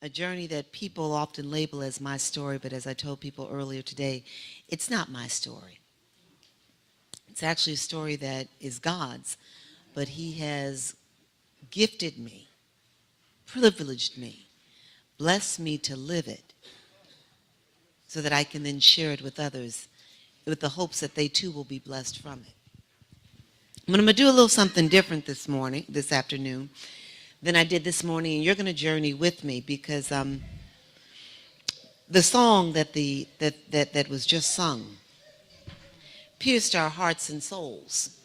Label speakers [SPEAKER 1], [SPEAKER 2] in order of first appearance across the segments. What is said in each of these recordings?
[SPEAKER 1] a journey that people often label as my story, but as I told people earlier today, it's not my story. It's actually a story that is God's, but He has gifted me, privileged me, blessed me to live it so that I can then share it with others with the hopes that they too will be blessed from it. But I'm going to do a little something different this afternoon, than I did this morning, and you're going to journey with me because the song that was just sung pierced our hearts and souls.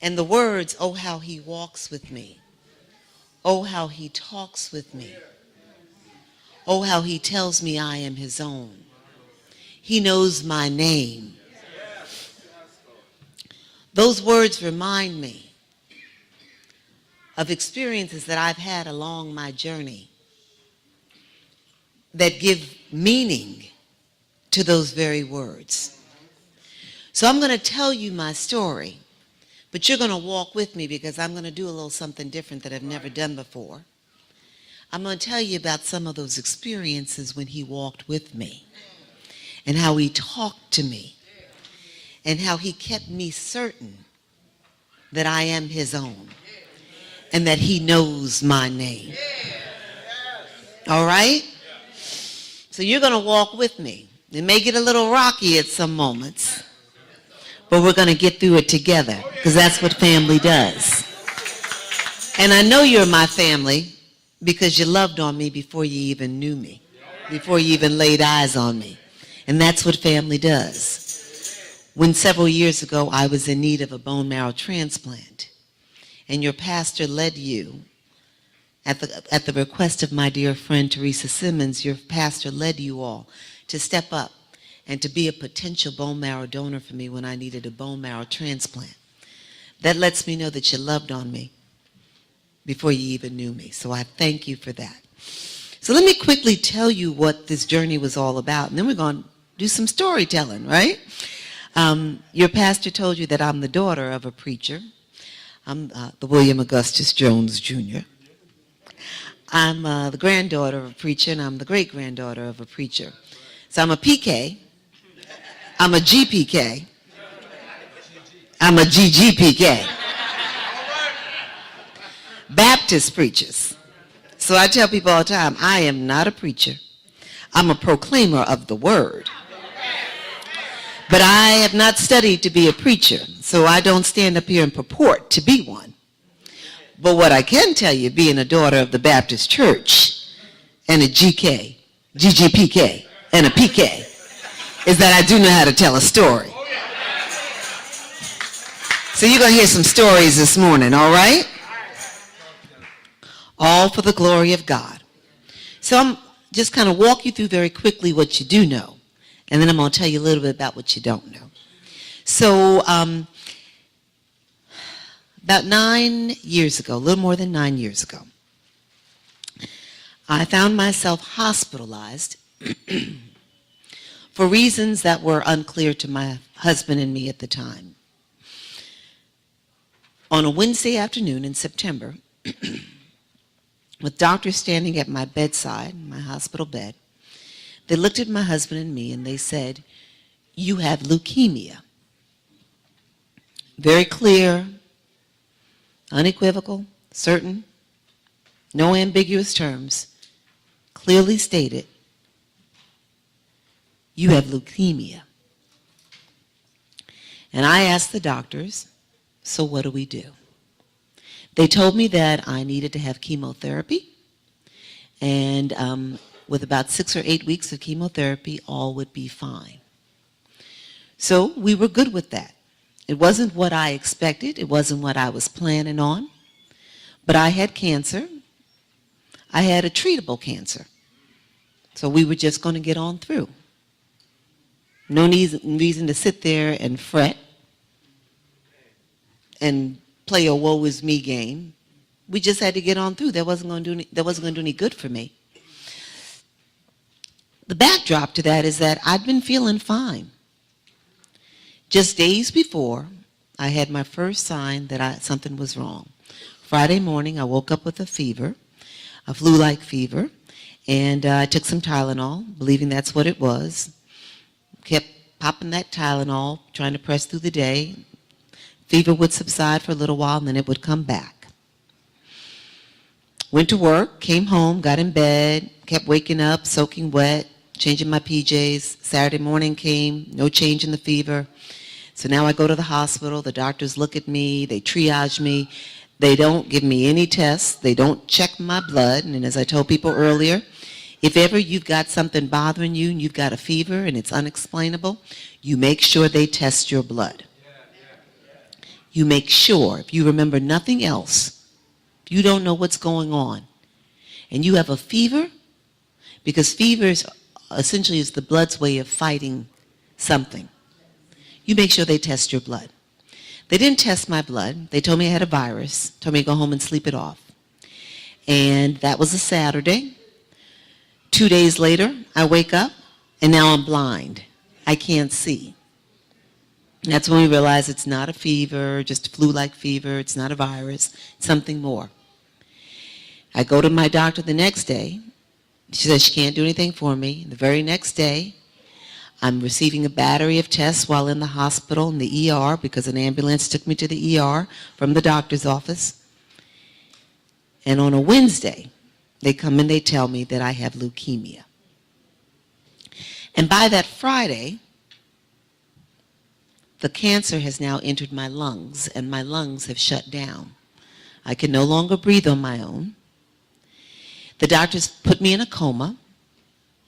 [SPEAKER 1] And the words, oh, how He walks with me. Oh, how He talks with me. Oh, how He tells me I am His own. He knows my name. Those words remind me of experiences that I've had along my journey that give meaning to those very words. So I'm going to tell you my story, but you're going to walk with me because I'm going to do a little something different that I've never done before. I'm going to tell you about some of those experiences when He walked with me and how He talked to me and how He kept me certain that I am His own and that He knows my name. All right? So you're going to walk with me. It may get a little rocky at some moments, but we're going to get through it together because that's what family does. And I know you're my family because you loved on me before you even knew me, before you even laid eyes on me. And that's what family does. When several years ago I was in need of a bone marrow transplant, and your pastor led you, at the request of my dear friend Teresa Simmons, your pastor led you all to step up and to be a potential bone marrow donor for me when I needed a bone marrow transplant. That lets me know that you loved on me before you even knew me. So I thank you for that. So let me quickly tell you what this journey was all about, and then we're going to do some storytelling, right? Your pastor told you that I'm the daughter of a preacher. I'm the William Augustus Jones Jr. I'm the granddaughter of a preacher, and I'm the great-granddaughter of a preacher. So I'm a PK, I'm a GPK, I'm a GGPK. Baptist preachers. So I tell people all the time, I am not a preacher. I'm a proclaimer of the word. But I have not studied to be a preacher, so I don't stand up here and purport to be one. But what I can tell you, being a daughter of the Baptist Church and a GK, GGPK, and a PK, is that I do know how to tell a story. So you're going to hear some stories this morning, all right? All for the glory of God. So I'm just kind of walk you through very quickly what you do know. And then I'm going to tell you a little bit about what you don't know. So about 9 years ago, a little more than 9 years ago, I found myself hospitalized for reasons that were unclear to my husband and me at the time. On a Wednesday afternoon in September, with doctors standing at my bedside, my hospital bed, they looked at my husband and me and they said, "You have leukemia." Very clear, unequivocal, certain, no ambiguous terms, clearly stated, "You have leukemia." And I asked the doctors, so what do we do? They told me that I needed to have chemotherapy, and with about 6 or 8 weeks of chemotherapy, all would be fine. So we were good with that. It wasn't what I expected. It wasn't what I was planning on. But I had cancer. I had a treatable cancer. So we were just going to get on through. No reason to sit there and fret and play a woe is me game. We just had to get on through. That wasn't going to do any good for me. The backdrop to that is that I'd been feeling fine. Just days before, I had my first sign that something was wrong. Friday morning, I woke up with a fever. a flu-like fever. And I took some Tylenol, believing that's what it was. Kept popping that Tylenol, trying to press through the day. Fever would subside for a little while, and then it would come back. Went to work, came home, got in bed, kept waking up, soaking wet, changing my PJs. Saturday morning came, no change in the fever. So now I go to the hospital. The doctors look at me. They triage me. They don't give me any tests. They don't check my blood. And as I told people earlier, if ever you've got something bothering you and you've got a fever and it's unexplainable, you make sure they test your blood. You make sure, if you remember nothing else, if you don't know what's going on, and you have a fever, because fever is essentially is the blood's way of fighting something, you make sure they test your blood. They didn't test my blood. They told me I had a virus, told me to go home and sleep it off. And that was a Saturday. 2 days later, I wake up, and now I'm blind. I can't see. That's when we realize it's not a fever, just a flu-like fever. It's not a virus. It's something more. I go to my doctor the next day. She says she can't do anything for me. The very next day, I'm receiving a battery of tests while in the hospital in the ER because an ambulance took me to the ER from the doctor's office. And on a Wednesday, they come and they tell me that I have leukemia. And by that Friday, the cancer has now entered my lungs, and my lungs have shut down. I can no longer breathe on my own. The doctors put me in a coma,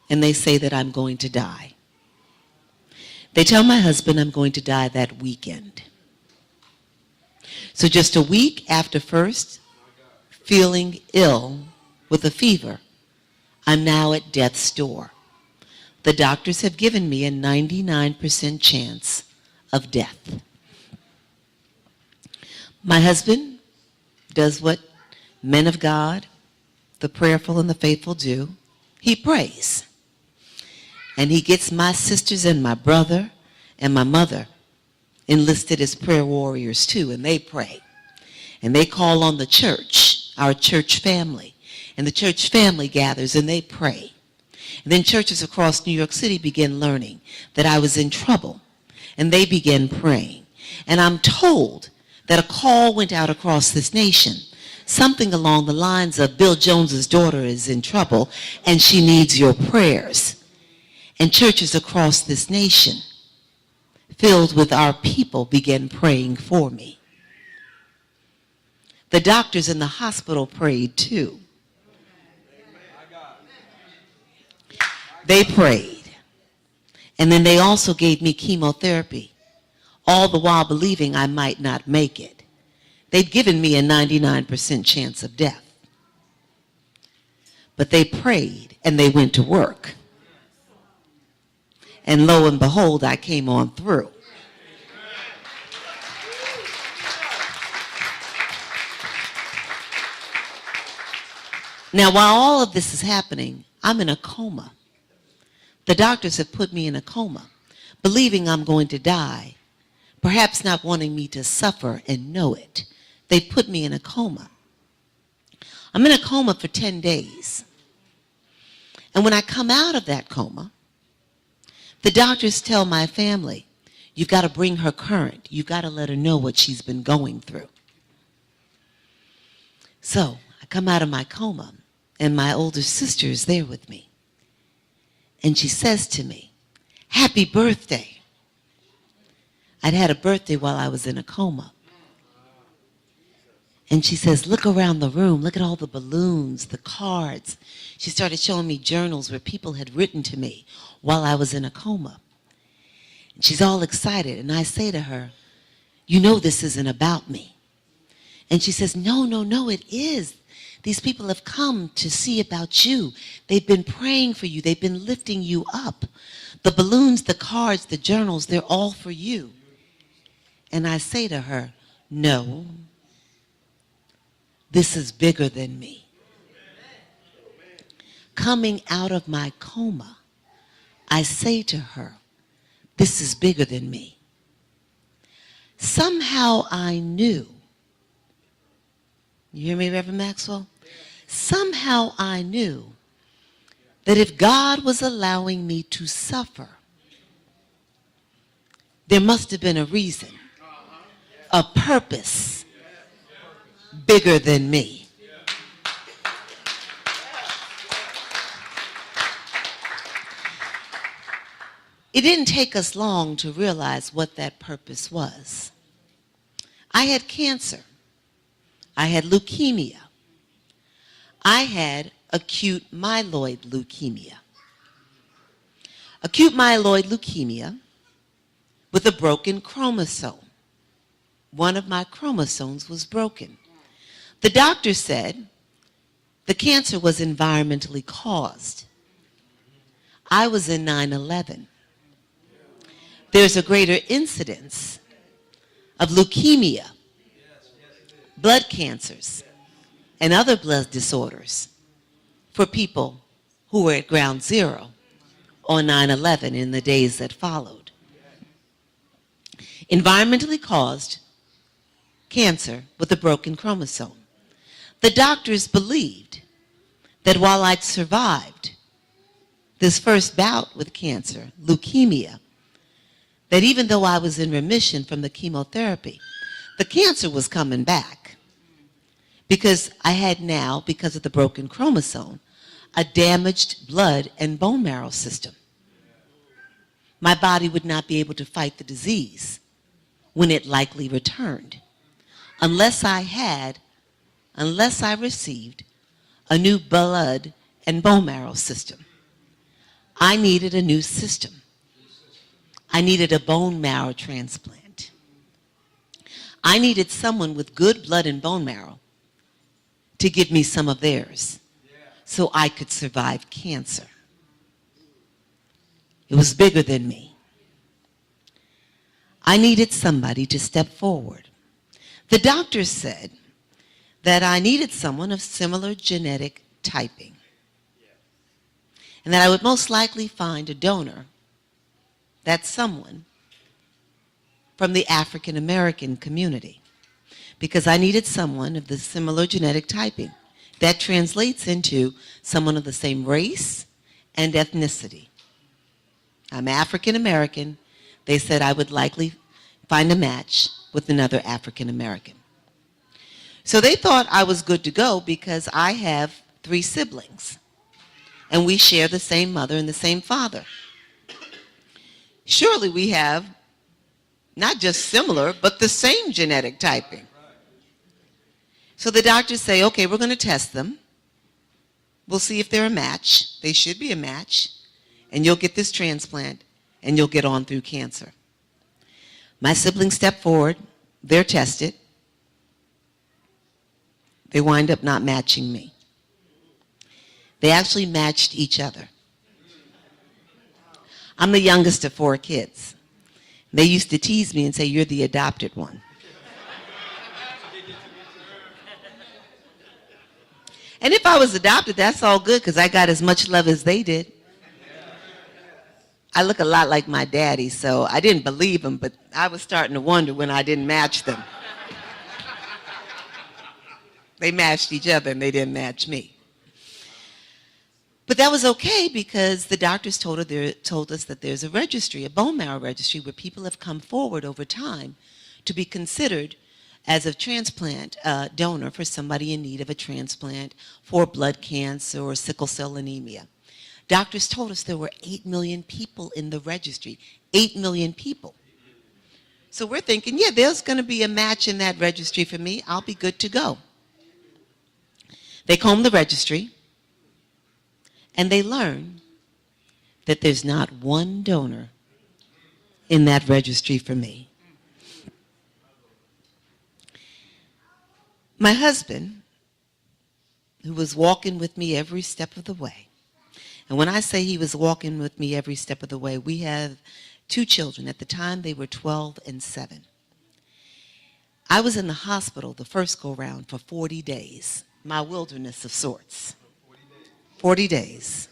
[SPEAKER 1] and they say that I'm going to die. They tell my husband I'm going to die that weekend. So just a week after first feeling ill with a fever, I'm now at death's door. The doctors have given me a 99% chance of death. My husband does what men of God, the prayerful and the faithful do. He prays. And he gets my sisters and my brother and my mother enlisted as prayer warriors too, and they pray. And they call on the church, our church family. And the church family gathers and they pray. And then churches across New York City begin learning that I was in trouble. And they began praying. And I'm told that a call went out across this nation, something along the lines of Bill Jones's daughter is in trouble and she needs your prayers. And churches across this nation, filled with our people, began praying for me. The doctors in the hospital prayed too. They prayed. And then they also gave me chemotherapy, all the while believing I might not make it. They'd given me a 99% chance of death. But they prayed and they went to work. And lo and behold, I came on through. Now, while all of this is happening, I'm in a coma. The doctors have put me in a coma, believing I'm going to die, perhaps not wanting me to suffer and know it. They put me in a coma. I'm in a coma for 10 days. And when I come out of that coma, the doctors tell my family, you've got to bring her current. You've got to let her know what she's been going through. So I come out of my coma, and my older sister is there with me. And she says to me, happy birthday. I'd had a birthday while I was in a coma. And she says, look around the room. Look at all the balloons, the cards. She started showing me journals where people had written to me while I was in a coma. And she's all excited. And I say to her, you know this isn't about me. And she says, no, no, no, it is. These people have come to see about you. They've been praying for you. They've been lifting you up. The balloons, the cards, the journals, they're all for you. And I say to her, no, this is bigger than me. Coming out of my coma, I say to her, this is bigger than me. Somehow I knew. You hear me, Reverend Maxwell? somehow I knew that if God was allowing me to suffer, there must have been a reason, a purpose bigger than me. It didn't take us long to realize what that purpose was. I had cancer. I had leukemia. I had acute myeloid leukemia. Acute myeloid leukemia with a broken chromosome. One of my chromosomes was broken. The doctor said the cancer was environmentally caused. I was in 9/11. There's a greater incidence of leukemia, blood cancers, and other blood disorders for people who were at ground zero on 9/11 in the days that followed. Environmentally caused cancer with a broken chromosome. The doctors believed that while I'd survived this first bout with cancer, leukemia, that even though I was in remission from the chemotherapy, the cancer was coming back because I had now, because of the broken chromosome, a damaged blood and bone marrow system. My body would not be able to fight the disease when it likely returned unless I received a new blood and bone marrow system. I needed a new system. I needed a bone marrow transplant. I needed someone with good blood and bone marrow to give me some of theirs so I could survive cancer. It was bigger than me. I needed somebody to step forward. The doctor said that I needed someone of similar genetic typing, and that I would most likely find a donor, that's someone from the African American community, because I needed someone of the similar genetic typing. That translates into someone of the same race and ethnicity. I'm African American. They said I would likely find a match with another African American. So they thought I was good to go because I have 3 siblings and we share the same mother and the same father. Surely we have not just similar, but the same genetic typing. So the doctors say, okay, we're going to test them. We'll see if they're a match. They should be a match. And you'll get this transplant and you'll get on through cancer. My siblings step forward. They're tested. They wind up not matching me. They actually matched each other. I'm the youngest of 4 kids. They used to tease me and say, you're the adopted one. And if I was adopted, that's all good because I got as much love as they did. I look a lot like my daddy, so I didn't believe him, but I was starting to wonder when I didn't match them. They matched each other and they didn't match me. But that was okay because the doctors told us that there's a registry, a bone marrow registry, where people have come forward over time to be considered as a transplant donor for somebody in need of a transplant for blood cancer or sickle cell anemia. Doctors told us there were 8 million people in the registry, 8 million people. So we're thinking, yeah, there's going to be a match in that registry for me. I'll be good to go. They comb the registry, and they learn that there's not one donor in that registry for me. My husband, who was walking with me every step of the way, and when I say he was walking with me every step of the way, we have 2 children. At the time, they were 12 and 7. I was in the hospital the first go-round for 40 days, my wilderness of sorts. 40 days.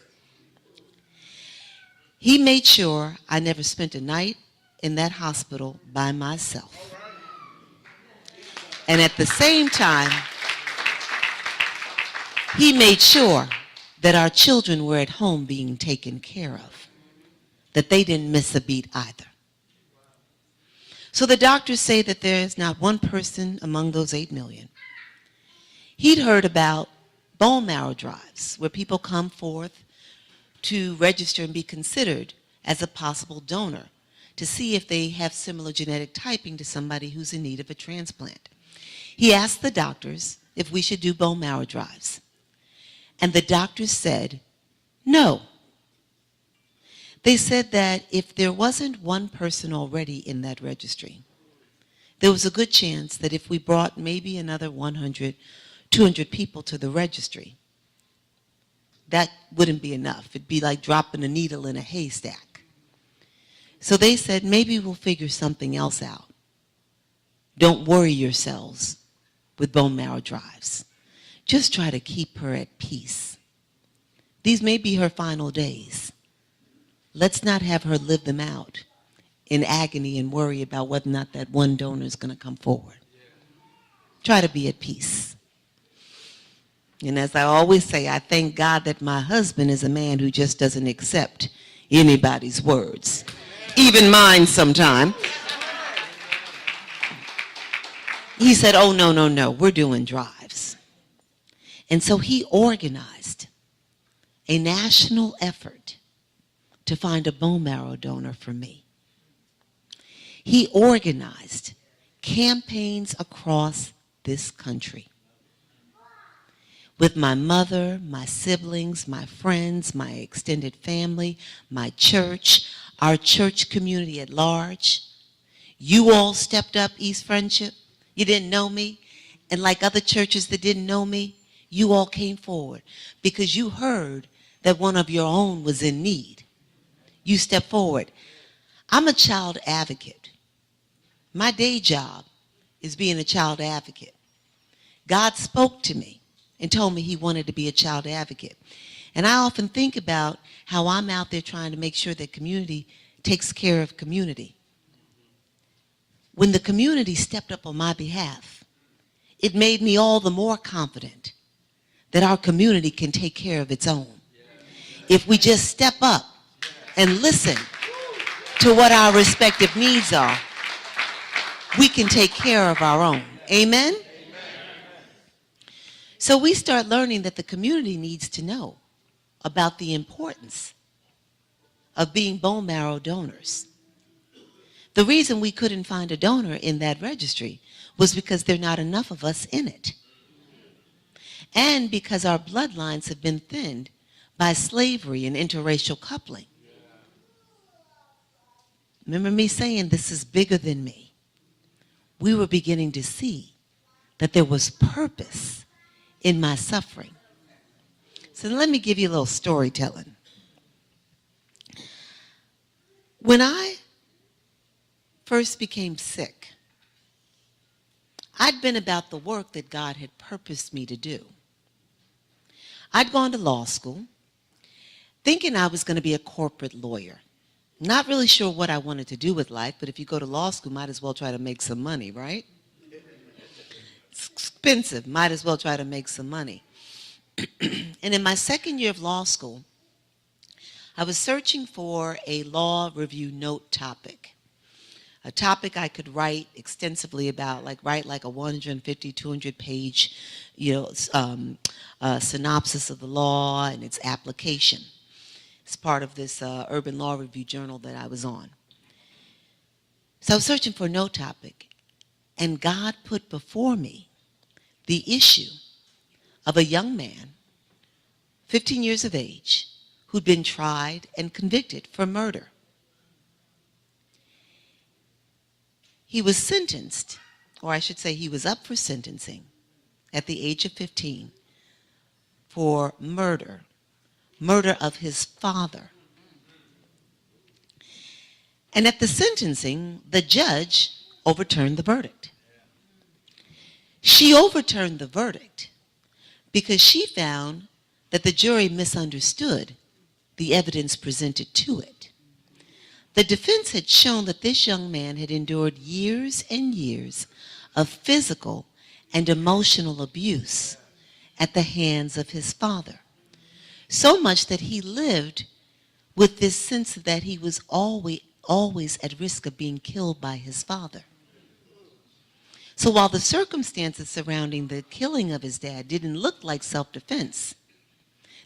[SPEAKER 1] He made sure I never spent a night in that hospital by myself. And at the same time, He made sure that our children were at home being taken care of, that they didn't miss a beat either. So the doctors say that there is not one person among those 8 million. He'd heard about bone marrow drives where people come forth to register and be considered as a possible donor to see if they have similar genetic typing to somebody who's in need of a transplant. He asked the doctors if we should do bone marrow drives. And the doctors said, no. They said that if there wasn't one person already in that registry, there was a good chance that if we brought maybe another 100, 200 people to the registry, that wouldn't be enough. It'd be like dropping a needle in a haystack. So they said, maybe we'll figure something else out. Don't worry yourselves with bone marrow drives. Just try to keep her at peace. These may be her final days. Let's not have her live them out in agony and worry about whether or not that one donor is going to come forward. Try to be at peace. And as I always say, I thank God that my husband is a man who just doesn't accept anybody's words, even mine sometime. He said, oh, no, we're doing drives. And so he organized a national effort to find a bone marrow donor for me. He organized campaigns across this country with my mother, my siblings, my friends, my extended family, my church, our church community at large. You all stepped up, East Friendship. You didn't know me. And like other churches that didn't know me, you all came forward because you heard that one of your own was in need. You stepped forward. I'm a child advocate. My day job is being a child advocate. God spoke to me and told me he wanted to be a child advocate. And I often think about how I'm out there trying to make sure that community takes care of community. When the community stepped up on my behalf, it made me all the more confident that our community can take care of its own. If we just step up and listen to what our respective needs are, we can take care of our own. Amen? So we start learning that the community needs to know about the importance of being bone marrow donors. The reason we couldn't find a donor in that registry was because there are not enough of us in it. And because our bloodlines have been thinned by slavery and interracial coupling. Remember me saying this is bigger than me. We were beginning to see that there was purpose in my suffering. So let me give you a little storytelling. When I first became sick, I'd been about the work that God had purposed me to do. I'd gone to law school thinking I was going to be a corporate lawyer. Not really sure what I wanted to do with life, but if you go to law school, might as well try to make some money, right? It's expensive. Might as well try to make some money. And in my second year of law school, I was searching for a law review note topic. A topic I could write extensively about, write like a 150, 200 page, synopsis of the law and its application. It's part of this Urban Law Review journal that I was on. So I was searching for a note topic, and God put before me the issue of a young man, 15 years of age, who'd been tried and convicted for murder. He was sentenced, or I should say he was up for sentencing at the age of 15 for murder of his father. And at the sentencing, the judge overturned the verdict. She overturned the verdict because she found that the jury misunderstood the evidence presented to it. The defense had shown that this young man had endured years and years of physical and emotional abuse at the hands of his father. So much that he lived with this sense that he was always at risk of being killed by his father. So while the circumstances surrounding the killing of his dad didn't look like self-defense,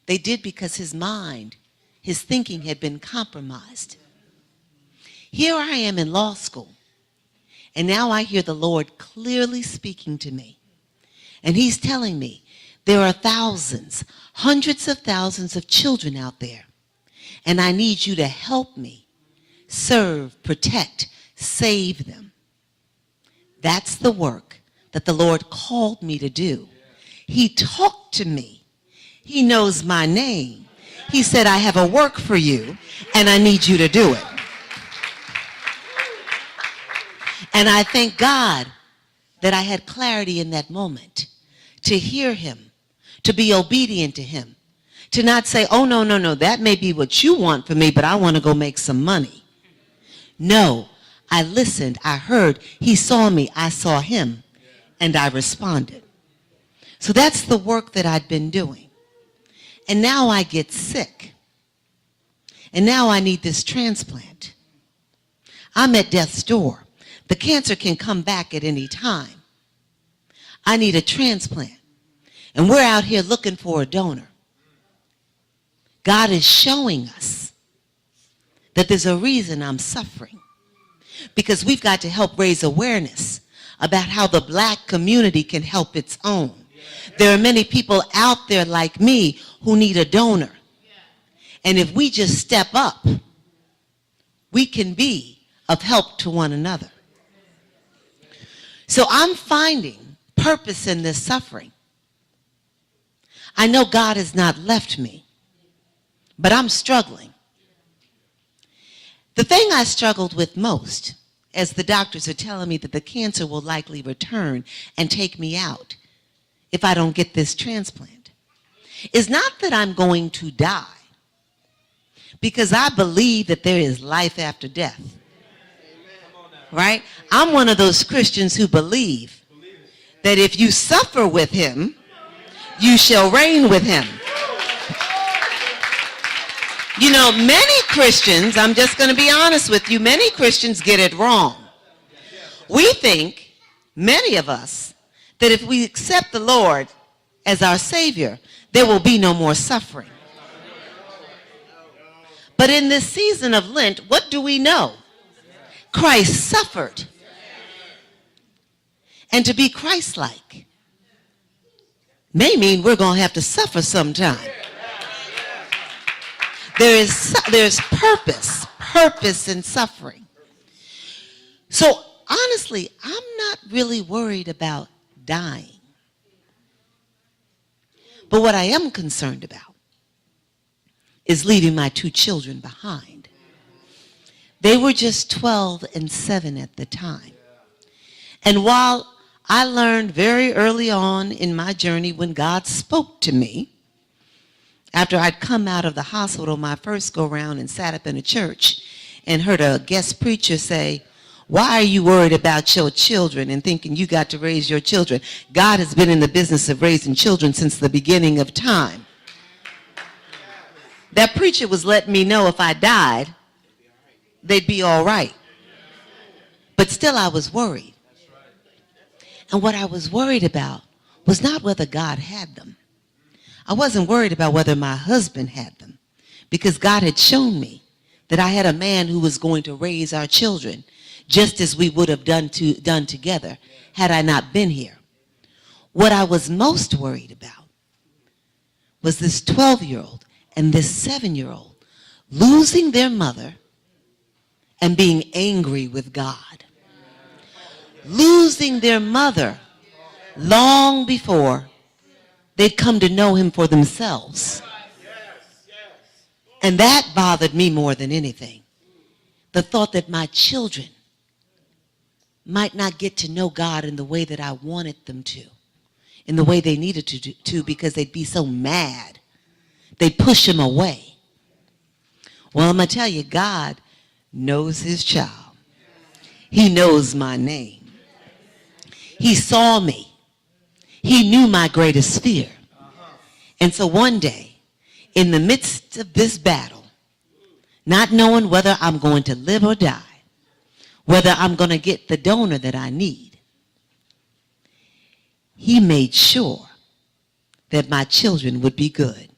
[SPEAKER 1] they did because his mind, his thinking had been compromised. Here I am in law school, and now I hear the Lord clearly speaking to me. And he's telling me there are thousands, hundreds of thousands of children out there, and I need you to help me serve, protect, save them. That's the work that the Lord called me to do. He talked to me. He knows my name. He said, I have a work for you, and I need you to do it. And I thank God that I had clarity in that moment to hear him, to be obedient to him, to not say, oh, no, that may be what you want for me, but I want to go make some money. No, I listened, I heard, he saw me, I saw him, and I responded. So that's the work that I'd been doing. And now I get sick. And now I need this transplant. I'm at death's door. The cancer can come back at any time. I need a transplant. And we're out here looking for a donor. God is showing us that there's a reason I'm suffering. Because we've got to help raise awareness about how the black community can help its own. There are many people out there like me who need a donor. And if we just step up, we can be of help to one another. So I'm finding purpose in this suffering. I know God has not left me, but I'm struggling. The thing I struggled with most, as the doctors are telling me that the cancer will likely return and take me out if I don't get this transplant, is not that I'm going to die, because I believe that there is life after death. Right? I'm one of those Christians who believe that if you suffer with him, you shall reign with him. You know, many Christians, I'm just going to be honest with you, many Christians get it wrong. We think, many of us, that if we accept the Lord as our Savior, there will be no more suffering. But in this season of Lent, what do we know? Christ suffered. And to be Christ-like may mean we're going to have to suffer sometime. There's purpose in suffering. So honestly, I'm not really worried about dying. But what I am concerned about is leaving my 2 children behind. They were just 12 and 7 at the time. And while I learned very early on in my journey when God spoke to me, after I'd come out of the hospital my first go round and sat up in a church and heard a guest preacher say, why are you worried about your children and thinking you got to raise your children? God has been in the business of raising children since the beginning of time. That preacher was letting me know if I died, they'd be all right. But still I was worried. And what I was worried about was not whether God had them. I wasn't worried about whether my husband had them, because God had shown me that I had a man who was going to raise our children just as we would have done together had I not been here. What I was most worried about was this 12-year-old and this 7-year-old losing their mother and being angry with God. Losing their mother long before they'd come to know him for themselves. And that bothered me more than anything. The thought that my children might not get to know God in the way that I wanted them to, in the way they needed to because they'd be so mad. They'd push him away. Well, I'm going to tell you, God knows his child. He knows my name. He saw me. He knew my greatest fear. And so one day, in the midst of this battle, not knowing whether I'm going to live or die, whether I'm going to get the donor that I need, he made sure that my children would be good.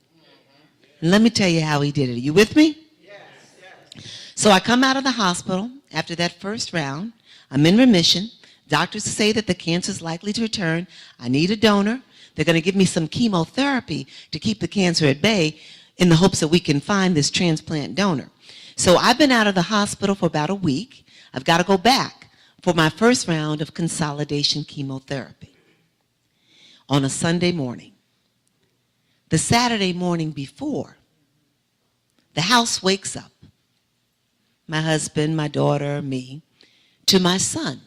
[SPEAKER 1] And let me tell you how he did it. Are you with me? Yes. So I come out of the hospital after that first round. I'm in remission. Doctors say that the cancer is likely to return. I need a donor. They're going to give me some chemotherapy to keep the cancer at bay in the hopes that we can find this transplant donor. So I've been out of the hospital for about a week. I've got to go back for my first round of consolidation chemotherapy on a Sunday morning. The Saturday morning before, the house wakes up, my husband, my daughter, me, to my son.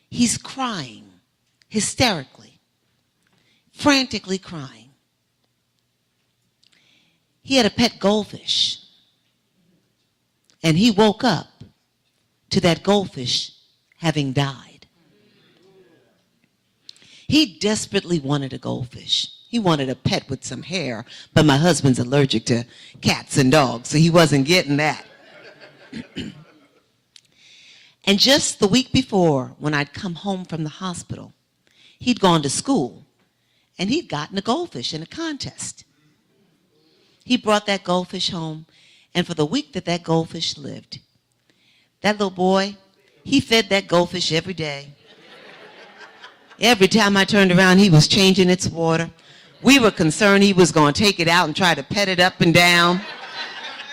[SPEAKER 1] He's crying, hysterically, frantically crying. He had a pet goldfish, and he woke up to that goldfish having died. He desperately wanted a goldfish. He wanted a pet with some hair, but my husband's allergic to cats and dogs, so he wasn't getting that. And just the week before, when I'd come home from the hospital, he'd gone to school, and he'd gotten a goldfish in a contest. He brought that goldfish home, and for the week that that goldfish lived, that little boy, he fed that goldfish every day. Every time I turned around, he was changing its water. We were concerned he was going to take it out and try to pet it up and down.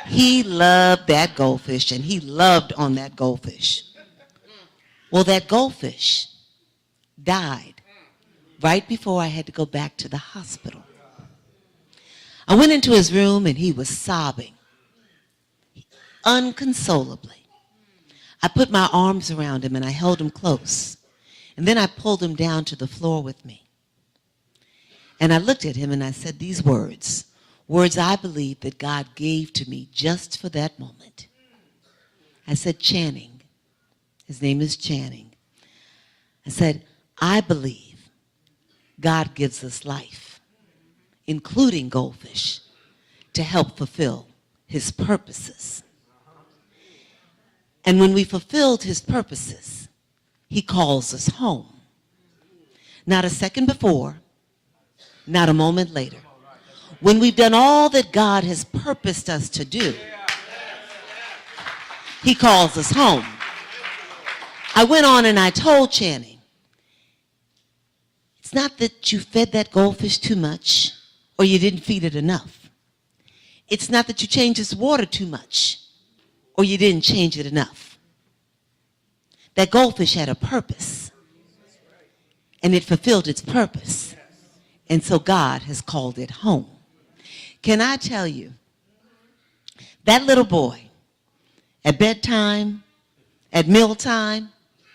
[SPEAKER 1] He loved that goldfish, and he loved on that goldfish. Well, that goldfish died right before I had to go back to the hospital. I went into his room, and he was sobbing unconsolably. I put my arms around him, and I held him close. And then I pulled him down to the floor with me. And I looked at him, and I said these words I believe that God gave to me just for that moment. I said, Channing. His name is Channing. I said, I believe God gives us life, including goldfish, to help fulfill his purposes. And when we fulfilled his purposes, he calls us home. Not a second before, not a moment later. When we've done all that God has purposed us to do, he calls us home. I went on and I told Channing, it's not that you fed that goldfish too much or you didn't feed it enough. It's not that you changed its water too much or you didn't change it enough. That goldfish had a purpose, and it fulfilled its purpose. And so God has called it home. Can I tell you, that little boy, at bedtime, at mealtime,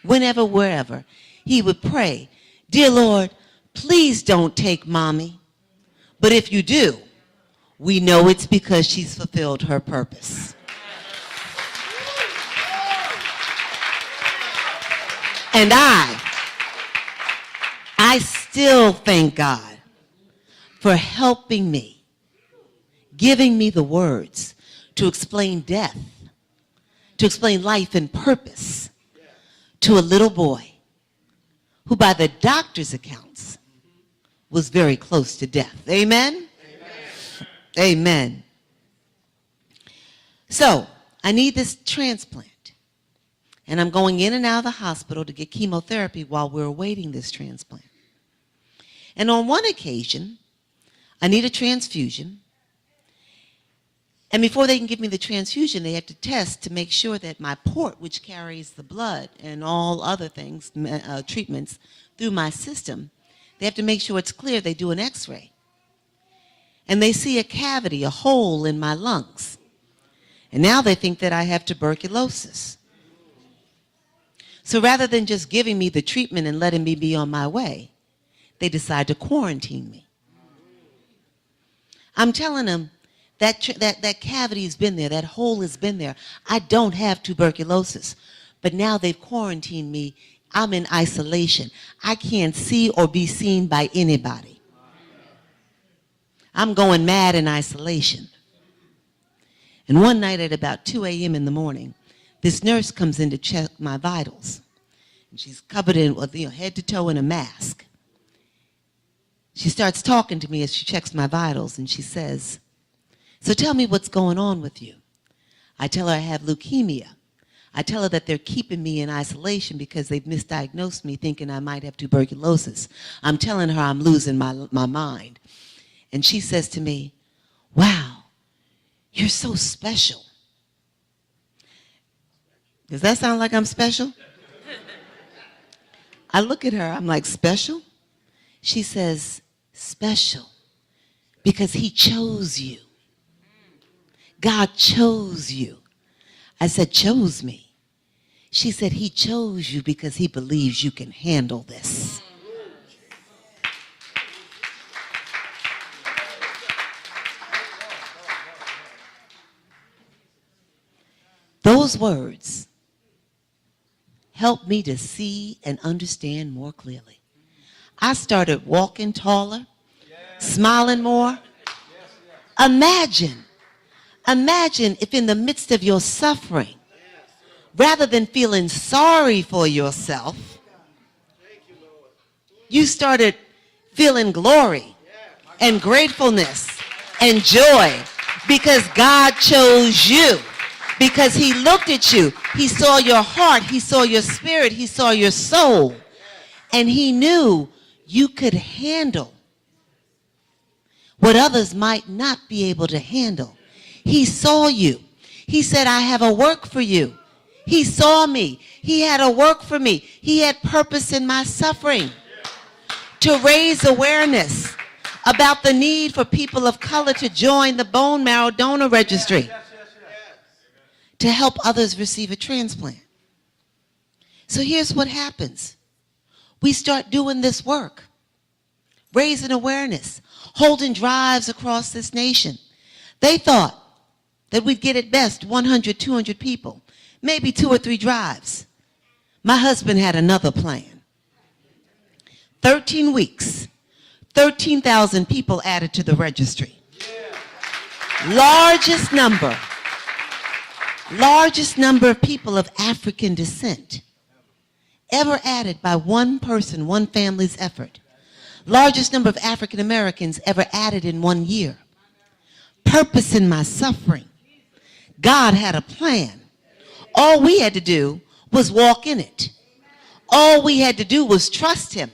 [SPEAKER 1] whenever, wherever, he would pray, dear Lord, please don't take mommy. But if you do, we know it's because she's fulfilled her purpose. And I still thank God for helping me, giving me the words to explain death, to explain life and purpose to a little boy who, by the doctor's accounts, was very close to death. Amen? Amen. Amen. So, I need this transplant. And I'm going in and out of the hospital to get chemotherapy while we're awaiting this transplant. And on one occasion, I need a transfusion. And before they can give me the transfusion, they have to test to make sure that my port, which carries the blood and all other things, treatments through my system, they have to make sure it's clear. They do an x-ray. And they see a cavity, a hole in my lungs. And now they think that I have tuberculosis. So rather than just giving me the treatment and letting me be on my way, they decide to quarantine me. I'm telling them, that cavity has been there, that hole has been there. I don't have tuberculosis, but now they've quarantined me. I'm in isolation. I can't see or be seen by anybody. I'm going mad in isolation. And one night at about 2 a.m. in the morning, this nurse comes in to check my vitals. And she's covered in, head to toe in a mask. She starts talking to me as she checks my vitals, and she says, "So tell me what's going on with you." I tell her I have leukemia. I tell her that they're keeping me in isolation because they've misdiagnosed me thinking I might have tuberculosis. I'm telling her I'm losing my mind. And she says to me, "Wow, you're so special." Does that sound like I'm special? I look at her, I'm like, "Special?" She says, "Special because he chose you. God chose you." I said, "Chose me?" She said, "He chose you because he believes you can handle this." Those words helped me to see and understand more clearly. I started walking taller, smiling more. Imagine if in the midst of your suffering, rather than feeling sorry for yourself, you started feeling glory and gratefulness and joy because God chose you. Because he looked at you, he saw your heart, he saw your spirit, he saw your soul, and he knew you could handle what others might not be able to handle. He saw you. He said, "I have a work for you." He saw me. He had a work for me. He had purpose in my suffering to raise awareness about the need for people of color to join the bone marrow donor registry, to help others receive a transplant. So here's what happens. We start doing this work, raising awareness, holding drives across this nation. They thought that we'd get at best 100, 200 people, maybe 2 or 3 drives. My husband had another plan. 13 weeks, 13,000 people added to the registry. Largest number of people of African descent ever added by one person, one family's effort. Largest number of African Americans ever added in 1 year. Purpose in my suffering. God had a plan. All we had to do was walk in it. All we had to do was trust him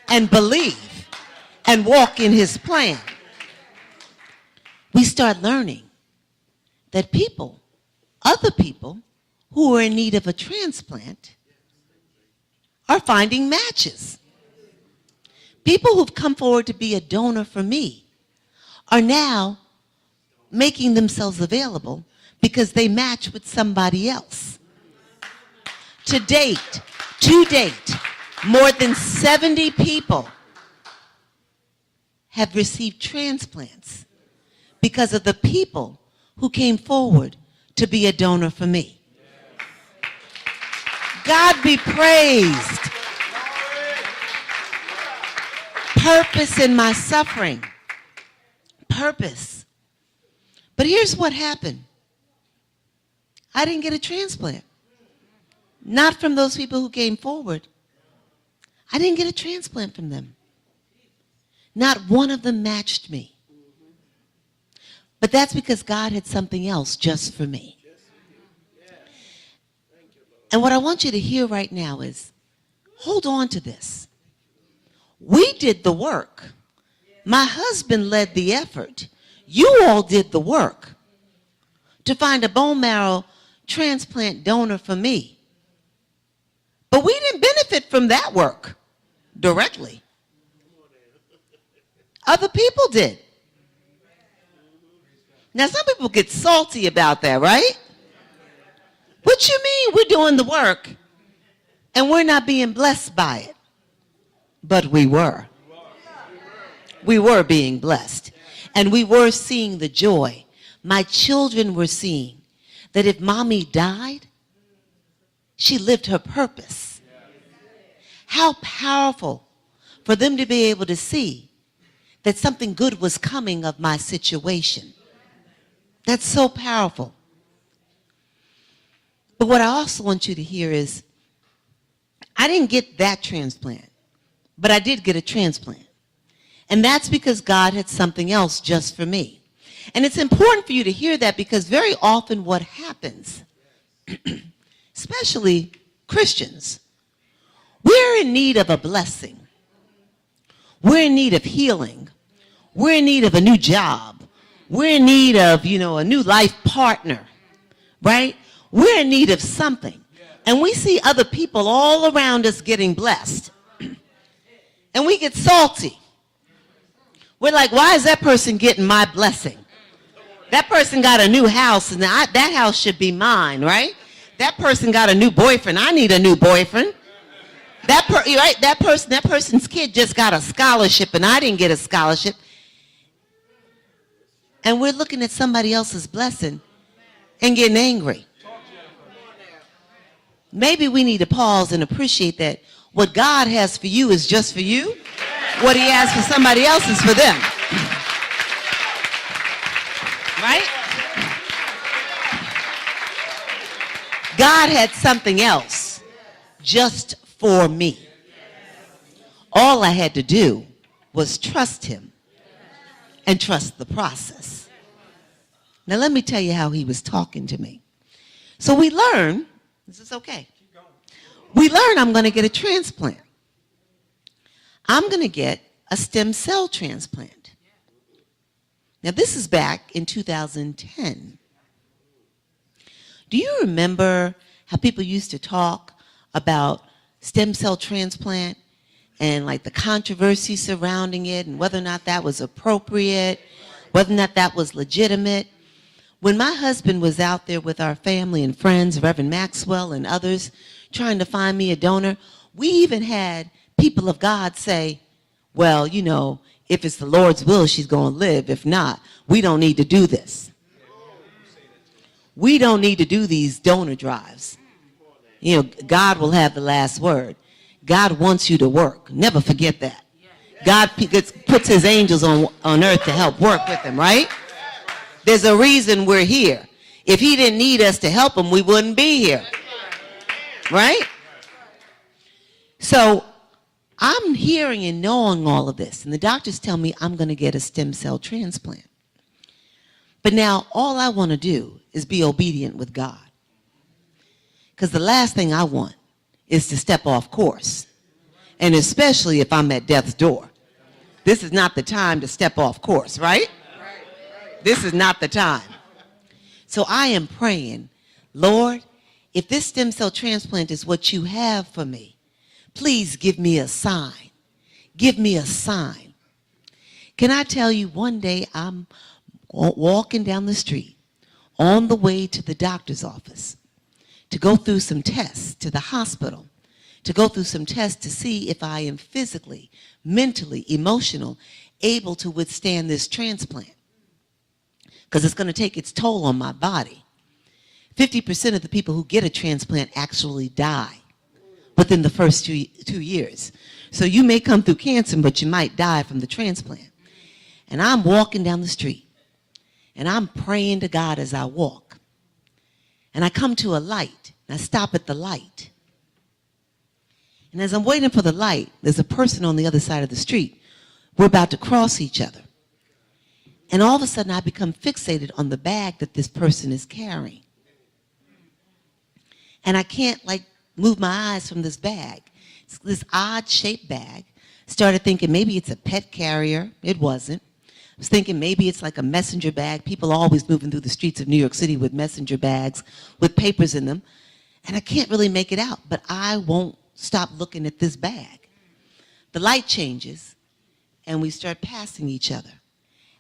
[SPEAKER 1] and believe and walk in his plan. We start learning that other people who are in need of a transplant are finding matches. People who've come forward to be a donor for me are now making themselves available because they match with somebody else. To date, more than 70 people have received transplants because of the people who came forward to be a donor for me. God be praised. Purpose in my suffering. Purpose. But here's what happened. I didn't get a transplant. Not from those people who came forward. I didn't get a transplant from them. Not one of them matched me. But that's because God had something else just for me. And what I want you to hear right now is, hold on to this. We did the work. My husband led the effort. You all did the work to find a bone marrow transplant donor for me. But we didn't benefit from that work directly. Other people did. Now, some people get salty about that, right? What you mean we're doing the work and we're not being blessed by it? But we were. We were being blessed. And we were seeing the joy. My children were seeing that if mommy died, she lived her purpose. How powerful for them to be able to see that something good was coming of my situation. That's so powerful. But what I also want you to hear is, I didn't get that transplant, but I did get a transplant. And that's because God had something else just for me. And it's important for you to hear that, because very often what happens, especially Christians, we're in need of a blessing. We're in need of healing. We're in need of a new job. We're in need of, a new life partner, right? We're in need of something. And we see other people all around us getting blessed. And we get salty. We're like, why is that person getting my blessing? That person got a new house, and that house should be mine, right? That person got a new boyfriend. I need a new boyfriend. That person's kid just got a scholarship, and I didn't get a scholarship. And we're looking at somebody else's blessing and getting angry. Maybe we need to pause and appreciate that what God has for you is just for you. What he has for somebody else is for them. Right? God had something else just for me. All I had to do was trust him and trust the process. Now let me tell you how he was talking to me. So we learn, this is okay. We learn I'm going to get a transplant. I'm going to get a stem cell transplant. Now this is back in 2010. Do you remember how people used to talk about stem cell transplant and like the controversy surrounding it and whether or not that was appropriate, whether or not that was legitimate? When my husband was out there with our family and friends, Reverend Maxwell and others, trying to find me a donor, we even had people of God say, well, if it's the Lord's will, she's going to live. If not, we don't need to do this. We don't need to do these donor drives. God will have the last word. God wants you to work. Never forget that. God puts his angels on earth to help work with him, right? There's a reason we're here. If he didn't need us to help him, we wouldn't be here. Right? So I'm hearing and knowing all of this, and the doctors tell me I'm going to get a stem cell transplant. But now all I want to do is be obedient with God. Because the last thing I want is to step off course. And especially if I'm at death's door. This is not the time to step off course, right? This is not the time. So I am praying, Lord, if this stem cell transplant is what you have for me, please give me a sign. Give me a sign. Can I tell you, one day I'm walking down the street on the way to the doctor's office to go through some tests, to the hospital, to go through some tests to see if I am physically, mentally, emotional, able to withstand this transplant. Because it's going to take its toll on my body. 50% of the people who get a transplant actually die within the first 2 years. So you may come through cancer, but you might die from the transplant. And I'm walking down the street, and I'm praying to God as I walk. And I come to a light, and I stop at the light. And as I'm waiting for the light, there's a person on the other side of the street. We're about to cross each other. And all of a sudden, I become fixated on the bag that this person is carrying. And I can't, move my eyes from this bag. It's this odd-shaped bag. Started thinking maybe it's a pet carrier. It wasn't. I was thinking maybe it's like a messenger bag. People are always moving through the streets of New York City with messenger bags with papers in them. And I can't really make it out, but I won't stop looking at this bag. The light changes, and we start passing each other.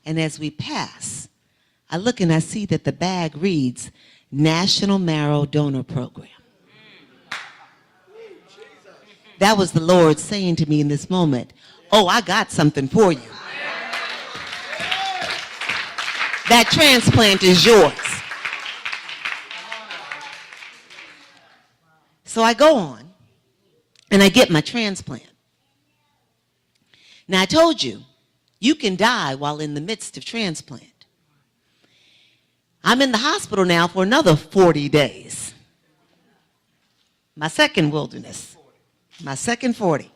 [SPEAKER 1] And as we pass, I look and I see that the bag reads, National Marrow Donor Program. That was the Lord saying to me in this moment, oh, I got something for you. That transplant is yours. So I go on, and I get my transplant. Now, I told you, You can die while in the midst of transplant. I'm in the hospital now for another 40 days. My second wilderness. My second 40.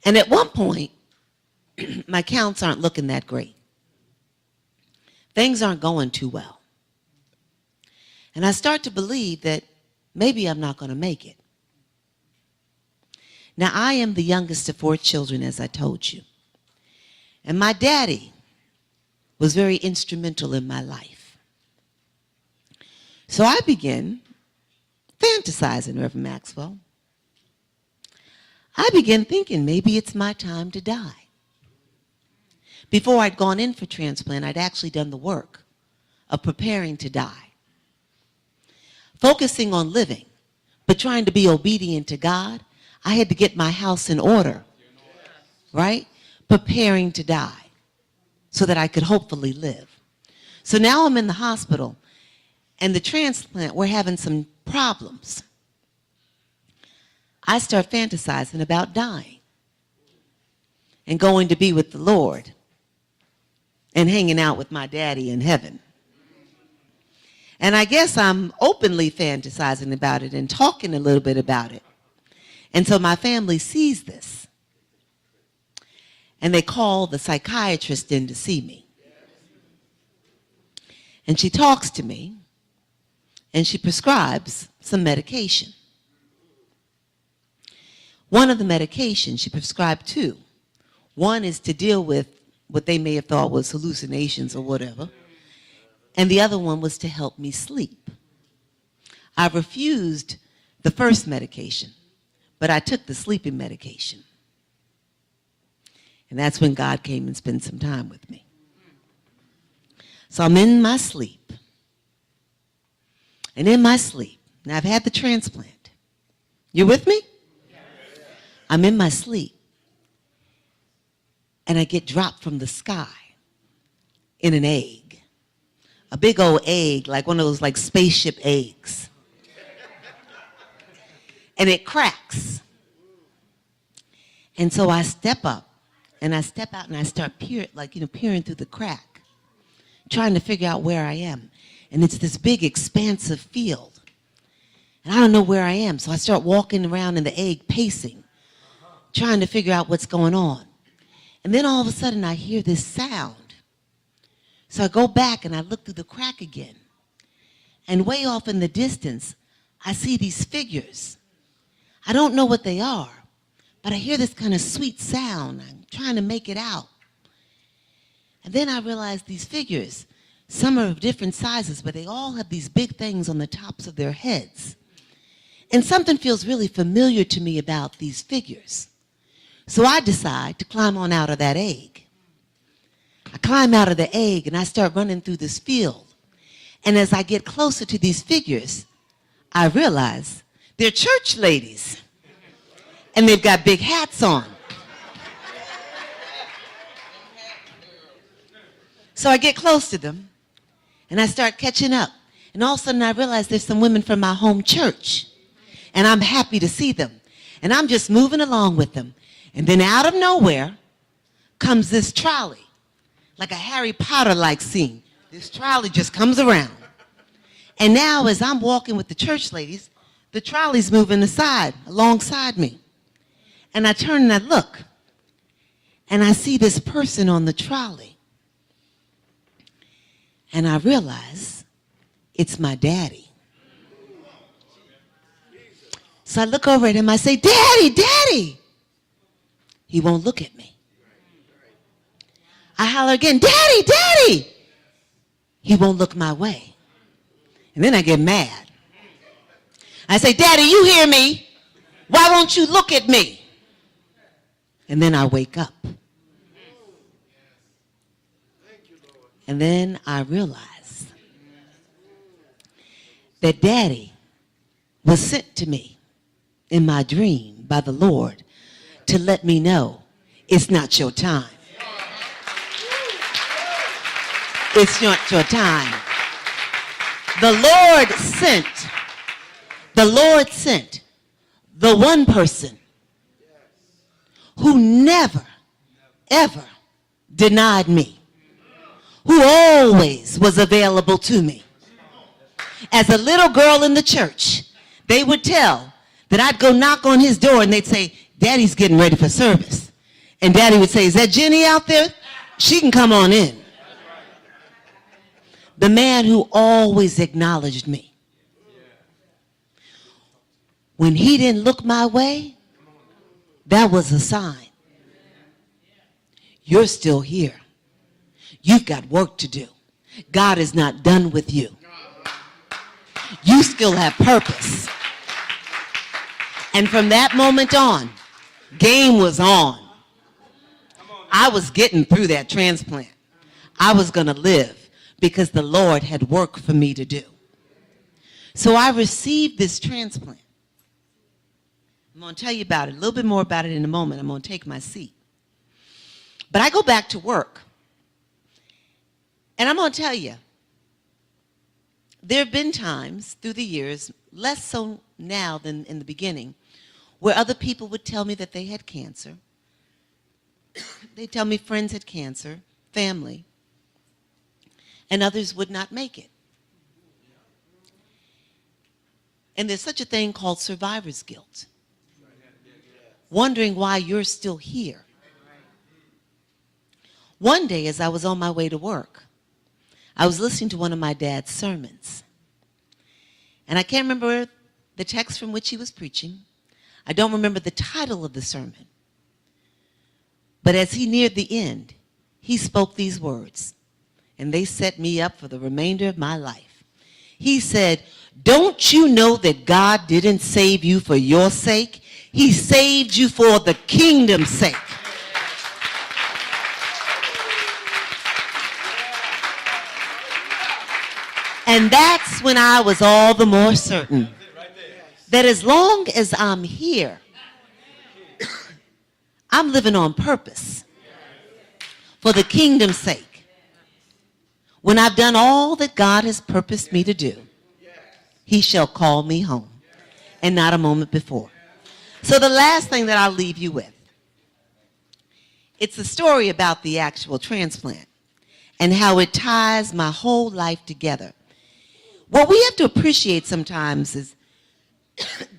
[SPEAKER 1] And at one point, my counts aren't looking that great. Things aren't going too well. And I start to believe that maybe I'm not going to make it. Now, I am the youngest of 4 children, as I told you. And my daddy was very instrumental in my life. So I began fantasizing, Reverend Maxwell. I began thinking maybe it's my time to die. Before I'd gone in for transplant, I'd actually done the work of preparing to die. Focusing on living, but trying to be obedient to God, I had to get my house in order, right? Preparing to die so that I could hopefully live. So now I'm in the hospital, and the transplant, we're having some problems. I start fantasizing about dying and going to be with the Lord and hanging out with my daddy in heaven. And I guess I'm openly fantasizing about it and talking a little bit about it. And so my family sees this. And they call the psychiatrist in to see me. And she talks to me, and she prescribes some medication. One of the medications, she prescribed 2. One is to deal with what they may have thought was hallucinations or whatever. And the other one was to help me sleep. I refused the first medication, but I took the sleeping medication. And that's when God came and spent some time with me. So I'm in my sleep. And in my sleep, now I've had the transplant. You with me? I'm in my sleep. And I get dropped from the sky in an egg. A big old egg, like one of those like spaceship eggs. And it cracks. And so I step up and I step out and I start peering through the crack, trying to figure out where I am. And it's this big expansive field. And I don't know where I am. So I start walking around in the egg, pacing, trying to figure out what's going on. And then all of a sudden I hear this sound. So I go back and I look through the crack again. And way off in the distance, I see these figures. I don't know what they are, but I hear this kind of sweet sound. I'm trying to make it out. And then I realize these figures, some are of different sizes, but they all have these big things on the tops of their heads. And something feels really familiar to me about these figures. So I decide to climb on out of that egg. I climb out of the egg and I start running through this field. And as I get closer to these figures, I realize they're church ladies. And they've got big hats on. So I get close to them and I start catching up. And all of a sudden I realize there's some women from my home church. And I'm happy to see them. And I'm just moving along with them. And then out of nowhere comes this trolley, like a Harry Potter-like scene. This trolley just comes around. And now as I'm walking with the church ladies, the trolley's moving aside, alongside me. And I turn and I look, and I see this person on the trolley. And I realize it's my daddy. So I look over at him, I say, "Daddy, Daddy!" He won't look at me. I holler again, "Daddy, Daddy!" He won't look my way. And then I get mad. I say, "Daddy, you hear me? Why won't you look at me?" And then I wake up. And then I realize that Daddy was sent to me in my dream by the Lord to let me know it's not your time. It's not your time. The Lord sent the one person who never, ever denied me, who always was available to me. As a little girl in the church, they would tell that I'd go knock on his door and they'd say, Daddy's getting ready for service. And Daddy would say, is that Jenny out there? She can come on in. The man who always acknowledged me. When he didn't look my way, that was a sign. You're still here. You've got work to do. God is not done with you. You still have purpose. And from that moment on, game was on. I was getting through that transplant. I was going to live because the Lord had work for me to do. So I received this transplant. I'm going to tell you about it, a little bit more about it in a moment. I'm going to take my seat. But I go back to work. And I'm going to tell you, there have been times through the years, less so now than in the beginning, where other people would tell me that they had cancer. They'd tell me friends had cancer, family, and others would not make it. And there's such a thing called survivor's guilt. Wondering why you're still here. One day as I was on my way to work, I was listening to one of my dad's sermons. And I can't remember the text from which he was preaching. I don't remember the title of the sermon. But as he neared the end, he spoke these words, and they set me up for the remainder of my life. He said, don't you know that God didn't save you for your sake? He saved you for the kingdom's sake. And that's when I was all the more certain that as long as I'm here, I'm living on purpose for the kingdom's sake. When I've done all that God has purposed me to do, he shall call me home, and not a moment before. So the last thing that I'll leave you with, it's a story about the actual transplant and how it ties my whole life together. What we have to appreciate sometimes is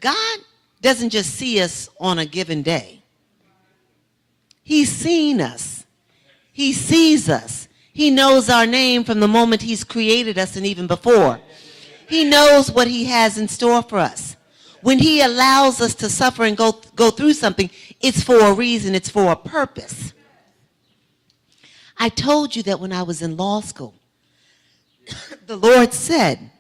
[SPEAKER 1] God doesn't just see us on a given day. He's seen us. He sees us. He knows our name from the moment he's created us and even before. He knows what he has in store for us. When he allows us to suffer and go through something, it's for a reason, it's for a purpose. I told you that when I was in law school, the Lord said,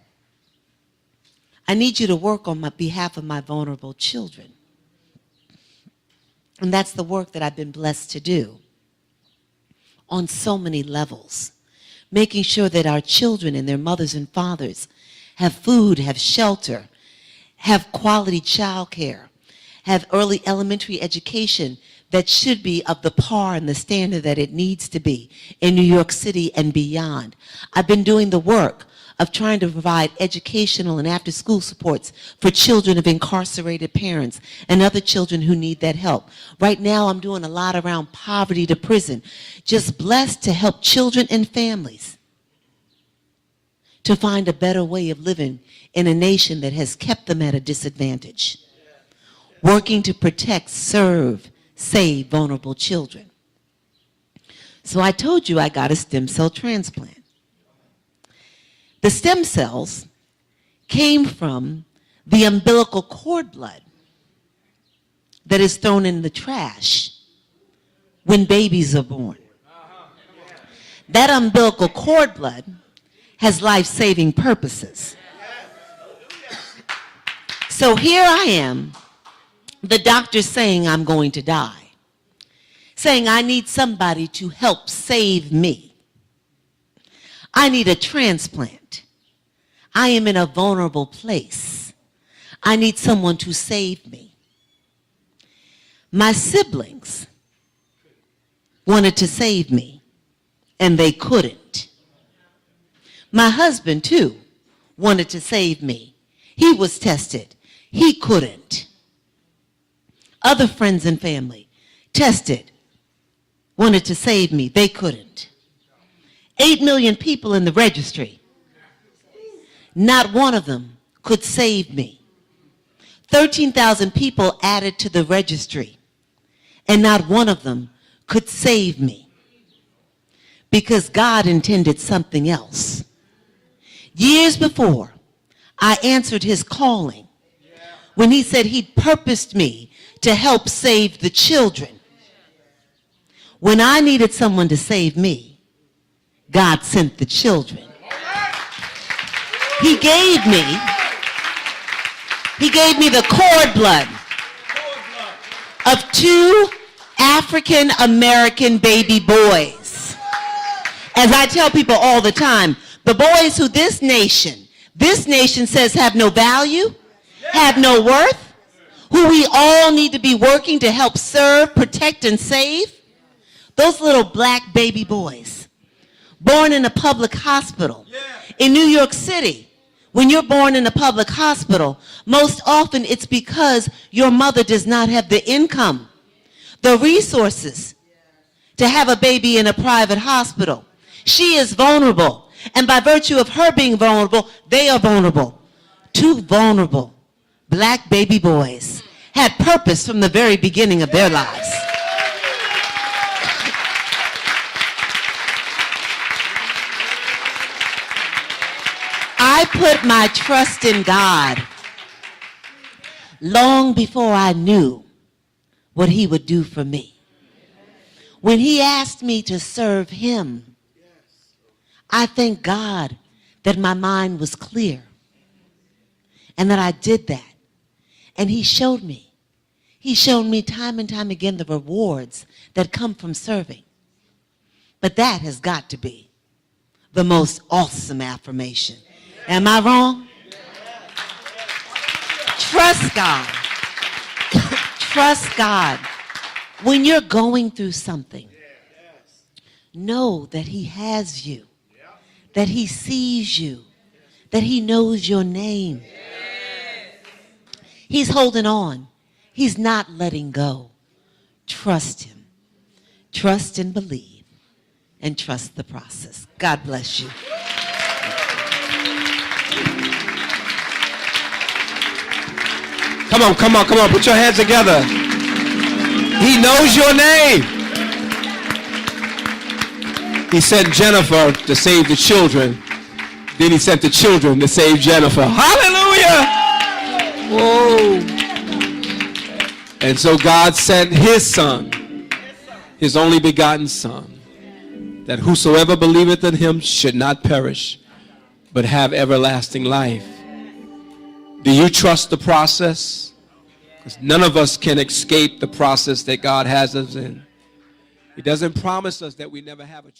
[SPEAKER 1] I need you to work on behalf of my vulnerable children. And that's the work that I've been blessed to do on so many levels, making sure that our children and their mothers and fathers have food, have shelter, have quality child care, have early elementary education that should be of the par and the standard that it needs to be in New York City and beyond. I've been doing the work of trying to provide educational and after-school supports for children of incarcerated parents and other children who need that help. Right now, I'm doing a lot around poverty to prison, just blessed to help children and families to find a better way of living in a nation that has kept them at a disadvantage, working to protect, serve, save vulnerable children. So I told you I got a stem cell transplant. The stem cells came from the umbilical cord blood that is thrown in the trash when babies are born. That umbilical cord blood has life-saving purposes. So here I am, the doctor saying I'm going to die, saying I need somebody to help save me. I need a transplant. I am in a vulnerable place. I need someone to save me. My siblings wanted to save me, and they couldn't. My husband, too, wanted to save me. He was tested. He couldn't. Other friends and family tested. wanted to save me. They couldn't. 8 million people in the registry. Not one of them could save me. 13,000 people added to the registry, and not one of them could save me, because God intended something else. Years before, I answered his calling when he said he'd purposed me to help save the children. When I needed someone to save me, God sent the children. He gave me the cord blood of 2 African American baby boys. As I tell people all the time, the boys who this nation says have no value, have no worth, who we all need to be working to help serve, protect, and save, those little black baby boys born in a public hospital in New York City. When you're born in a public hospital, most often it's because your mother does not have the income, the resources to have a baby in a private hospital. She is vulnerable, and by virtue of her being vulnerable, they are vulnerable. 2 vulnerable black baby boys had purpose from the very beginning of their lives. I put my trust in God long before I knew what he would do for me. When he asked me to serve him, I thank God that my mind was clear and that I did that. And he showed me. He showed me time and time again the rewards that come from serving. But that has got to be the most awesome affirmation. Am I wrong? Trust God. Trust God. When you're going through something, know that he has you, that he sees you, that he knows your name. He's holding on. He's not letting go. Trust him. Trust and believe, and trust the process. God bless you.
[SPEAKER 2] Come on, come on, come on. Put your hands together. He knows your name. He sent Jennifer to save the children. Then he sent the children to save Jennifer. Hallelujah. Whoa. And so God sent his son, his only begotten son, that whosoever believeth in him should not perish, but have everlasting life. Do you trust the process? Because none of us can escape the process that God has us in. He doesn't promise us that we never have a